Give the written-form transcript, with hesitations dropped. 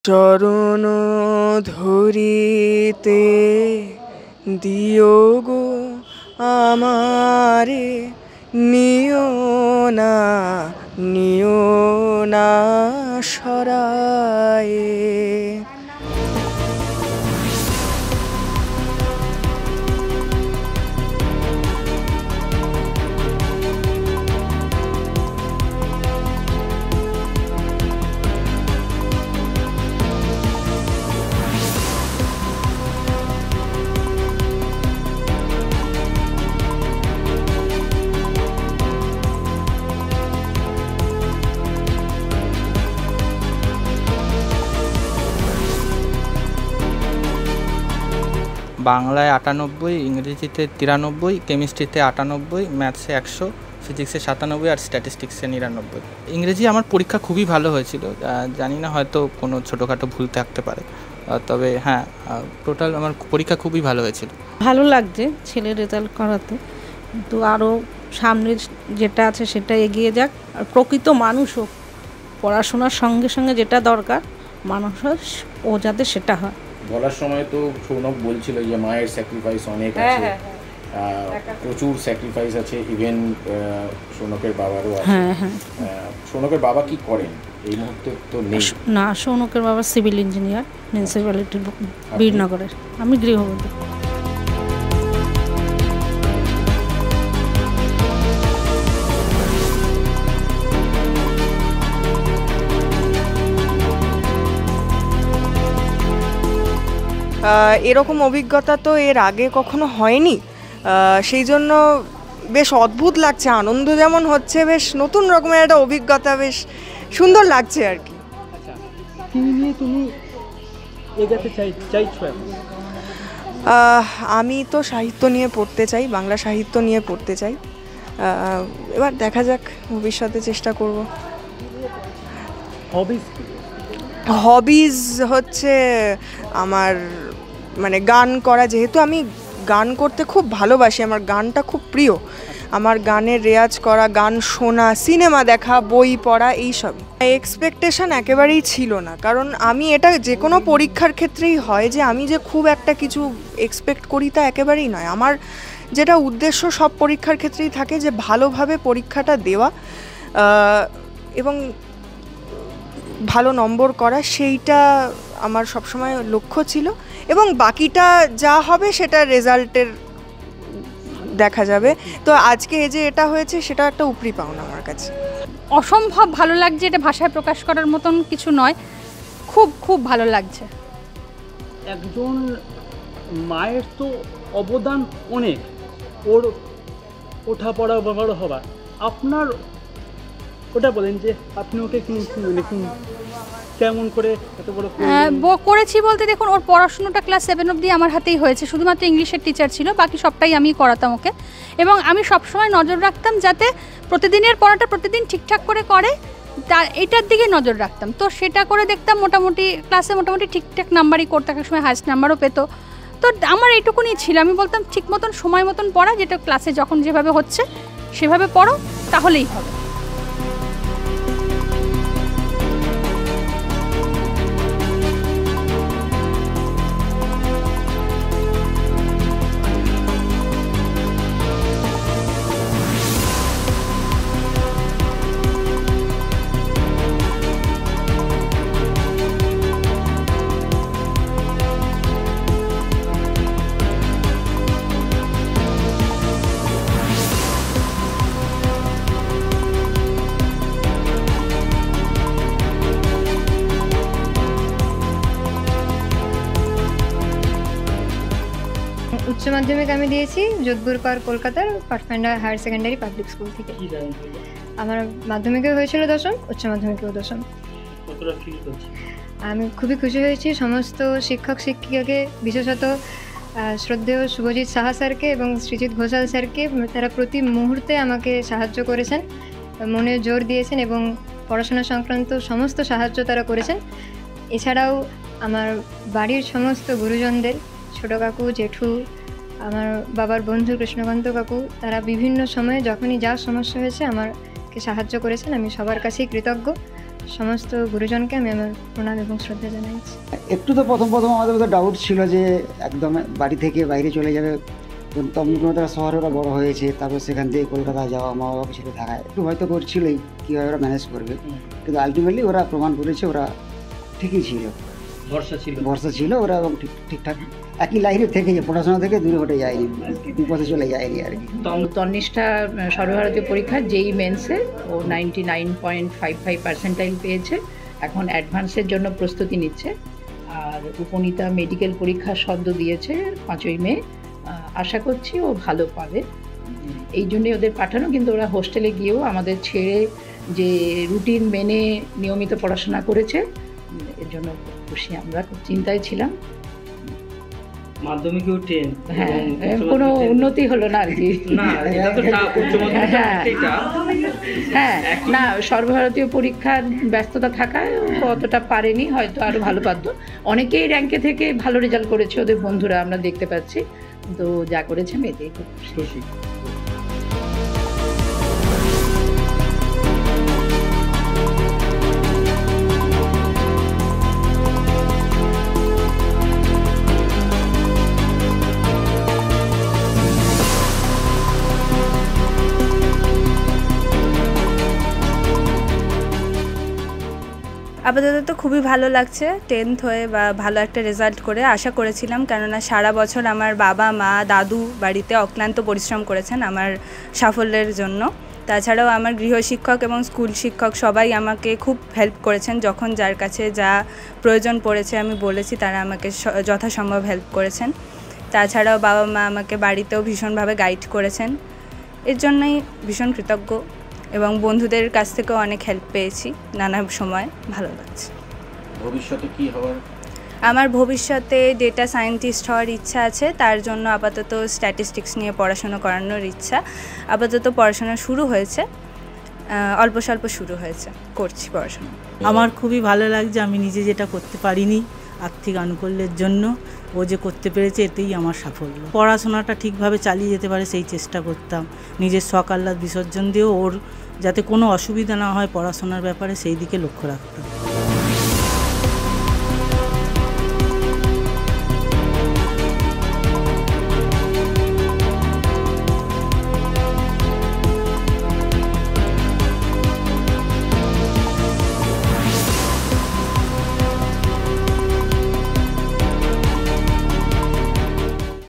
চরণ ধরিতে দিও গো আমারে, নিও না সরায়ে। বাংলায় 98, ইংরেজিতে 93, কেমিস্ট্রিতে 98, ম্যাথসে 100, ফিজিক্সে 97 আর স্ট্যাটিস্টিক্সে 99। ইংরেজি আমার পরীক্ষা খুবই ভালো হয়েছিল, জানি না হয়তো কোনো ছোটোখাটো ভুল থাকতে পারে, তবে হ্যাঁ টোটাল আমার পরীক্ষা খুবই ভালো হয়েছিল। ভালো লাগছে ছেলের রেজাল্ট করাতে, কিন্তু আরও সামনের যেটা আছে সেটা এগিয়ে যাক। আর প্রকৃত মানুষ হোক, পড়াশোনার সঙ্গে সঙ্গে যেটা দরকার মানুষের ও যাতে সেটা হয়। বলার সময় তো সৌনক বলছিল যে মায়ের স্যাক্রিফাইস অনেক আছে, প্রচুর স্যাক্রিফাইস আছে, ইভেন সৌনকের বাবারও আছে। সৌনকের বাবা কি করেন এই মুহূর্তে তো নেই? না, সৌনকের বাবা সিভিল ইঞ্জিনিয়ার, মিউনিসিপ্যালিটির বীরনগরের। আমি গৃহবধূ। এরকম অভিজ্ঞতা তো এর আগে কখনো হয়নি, সেই জন্য বেশ অদ্ভুত লাগছে। আনন্দ যেমন হচ্ছে, বেশ নতুন রকমের একটা অভিজ্ঞতা, বেশ সুন্দর লাগছে আর কি। আমি তো সাহিত্য নিয়ে পড়তে চাই, বাংলা সাহিত্য নিয়ে পড়তে চাই। এবার দেখা যাক, ভবিষ্যতে চেষ্টা করব। হবিজ হচ্ছে আমার মানে গান করা, যেহেতু আমি গান করতে খুব ভালোবাসি, আমার গানটা খুব প্রিয়। আমার গানের রেয়াজ করা, গান শোনা, সিনেমা দেখা, বই পড়া, এইসব। এক্সপেকটেশন একেবারেই ছিল না, কারণ আমি এটা যে কোনো পরীক্ষার ক্ষেত্রেই হয় যে আমি যে খুব একটা কিছু এক্সপেক্ট করি তা একেবারেই নয়। আমার যেটা উদ্দেশ্য সব পরীক্ষার ক্ষেত্রেই থাকে যে ভালোভাবে পরীক্ষাটা দেওয়া এবং ভালো নম্বর করা, সেইটা আমার সবসময় লক্ষ্য ছিল। এবং বাকিটা যা হবে সেটা রেজাল্টের দেখা যাবে। তো আজকে এই যে এটা হয়েছে সেটা একটা উপরি পাওনা আমার কাছে। অসম্ভব ভালো লাগছে, এটা ভাষায় প্রকাশ করার মতন কিছু নয়। খুব খুব ভালো লাগছে। একজন মায়ের তো অবদান অনেক, ওর ওঠা পড়া বড় হওয়া। আপনার ওটা বলেন যে আপনি ওকে কেমন করে এত বড় করেছি বলতে, দেখুন ওর পড়াশুনোটা ক্লাস 7 অবধি আমার হাতেই হয়েছে। শুধুমাত্র ইংলিশের টিচার ছিল, বাকি সবটাই আমি করাতাম ওকে। এবং আমি সবসময় নজর রাখতাম যাতে প্রতিদিনের পড়াটা প্রতিদিন ঠিকঠাক করে তা এটার দিকে নজর রাখতাম। তো সেটা করে দেখতাম মোটামুটি ক্লাসে মোটামুটি ঠিকঠাক নাম্বারই করতে, এক সময় হাইস্ট নাম্বারও পেতো। তো আমার এইটুকুনি ছিল, আমি বলতাম ঠিক মতন সময় মতন পড়া, যেটা ক্লাসে যখন যেভাবে হচ্ছে সেভাবে পড়ো, তাহলেই হবে। উচ্চ মাধ্যমিক আমি দিয়েছি যোধপুর পার্ক, কলকাতার pathfinder higher secondary public school থেকে। আমার মাধ্যমিকেও হয়েছিল 10ম, উচ্চ মাধ্যমিকেও 10ম। আমি খুবই খুশি হয়েছি সমস্ত শিক্ষক শিক্ষিকাকে, বিশেষত শ্রদ্ধেয় শুভজিৎ সাহা স্যারকে এবং সৃজিত ঘোষাল স্যারকে। তারা প্রতি মুহূর্তে আমাকে সাহায্য করেছেন, মনে জোর দিয়েছেন এবং পড়াশোনা সংক্রান্ত সমস্ত সাহায্য তারা করেছেন। এছাড়াও আমার বাড়ির সমস্ত গুরুজনদের, ছোটো কাকু, জেঠু, আমার বাবার বন্ধু কৃষ্ণকান্ত কাকু, তারা বিভিন্ন সময়ে যখনই যা সমস্যা হয়েছে আমাকে সাহায্য করেছেন। আমি সবার কাছেই কৃতজ্ঞ। সমস্ত গুরুজনকে আমি আমার প্রণাম এবং শ্রদ্ধা জানাচ্ছি। একটু তো প্রথম আমাদের মধ্যে ডাউট ছিল যে একদম বাড়ি থেকে বাইরে চলে যাবে, তমলুক শহরে ওরা বড় হয়েছে, তারপর সেখান থেকে কলকাতা যাওয়া, মা বাবাকে ছেড়ে থাকা একটু হয়তো করছিলই কীভাবে ওরা ম্যানেজ করবে, কিন্তু আলটিমেটলি ওরা প্রমাণ করেছে ওরা ঠিকই ছিল, ভরসা ছিল ওরা, এবং ঠিকঠাক একই লাইনে থেকে যে পড়াশোনা থেকে দূরে হটে যায়নি, বিপথে চলে যায়নি আর কি। তন্নিষ্ঠা সর্বভারতীয় পরীক্ষা যেই মেন্সে ও 99.55% পেয়েছে, এখন অ্যাডভান্সের জন্য প্রস্তুতি নিচ্ছে। আর উপনীতা মেডিকেল পরীক্ষা সদ্য দিয়েছে 5ই মে, আশা করছি ও ভালো পাবে, এই জন্যই ওদের পাঠানো। কিন্তু ওরা হোস্টেলে গিয়েও আমাদের ছেড়ে যে রুটিন মেনে নিয়মিত পড়াশোনা করেছে, এর জন্য খুশি। আমরা খুব চিন্তায় ছিলাম। মাধ্যমিকেও 10, হ্যাঁ, কোনো উন্নতি হলো না আর কি। হ্যাঁ, না, সর্বভারতীয় পরীক্ষার ব্যস্ততা থাকায় অতটা পারেনি, হয়তো আরও ভালো পারত। অনেকেই র্যাঙ্কে থেকে ভালো রেজাল্ট করেছে, ওদের বন্ধুরা আমরা দেখতে পাচ্ছি। তো যা করেছে মেয়েতেই খুব খুশি। আপাতত তো খুবই ভালো লাগছে, 10th হয়ে বা ভালো একটা রেজাল্ট করে আশা করেছিলাম, কেননা সারা বছর আমার বাবা মা দাদু বাড়িতে অক্লান্ত পরিশ্রম করেছেন আমার সাফল্যের জন্য। তাছাড়াও আমার গৃহশিক্ষক এবং স্কুল শিক্ষক সবাই আমাকে খুব হেল্প করেছেন, যখন যার কাছে যা প্রয়োজন পড়েছে আমি বলেছি, তারা আমাকে যথাসম্ভব হেল্প করেছেন। তাছাড়াও বাবা মা আমাকে বাড়িতেও ভীষণভাবে গাইড করেছেন, এর জন্যই ভীষণ কৃতজ্ঞ। এবং বন্ধুদের কাছ থেকেও অনেক হেল্প পেয়েছি নানা সময়, ভালো লাগছে। ভবিষ্যতে কি হওয়ার? আমার ভবিষ্যতে ডেটা সায়েন্টিস্ট হওয়ার ইচ্ছা আছে, তার জন্য আপাতত স্ট্যাটিস্টিক্স নিয়ে পড়াশোনা করানোর ইচ্ছা। আপাতত পড়াশোনা শুরু হয়েছে, অল্প স্বল্প শুরু হয়েছে, করছি পড়াশোনা। আমার খুবই ভালো লাগছে, আমি নিজে যেটা করতে পারিনি আর্থিক আনুকূল্যের জন্য, ও যে করতে পেরেছে এতেই আমার সাফল্য। পড়াশোনাটা ঠিকভাবে চালিয়ে যেতে পারে সেই চেষ্টা করতাম, নিজের শখ আহ্লাদ বিসর্জন দিয়েও ওর যাতে কোনো অসুবিধা না হয় পড়াশোনার ব্যাপারে সেই দিকে লক্ষ্য রাখতাম।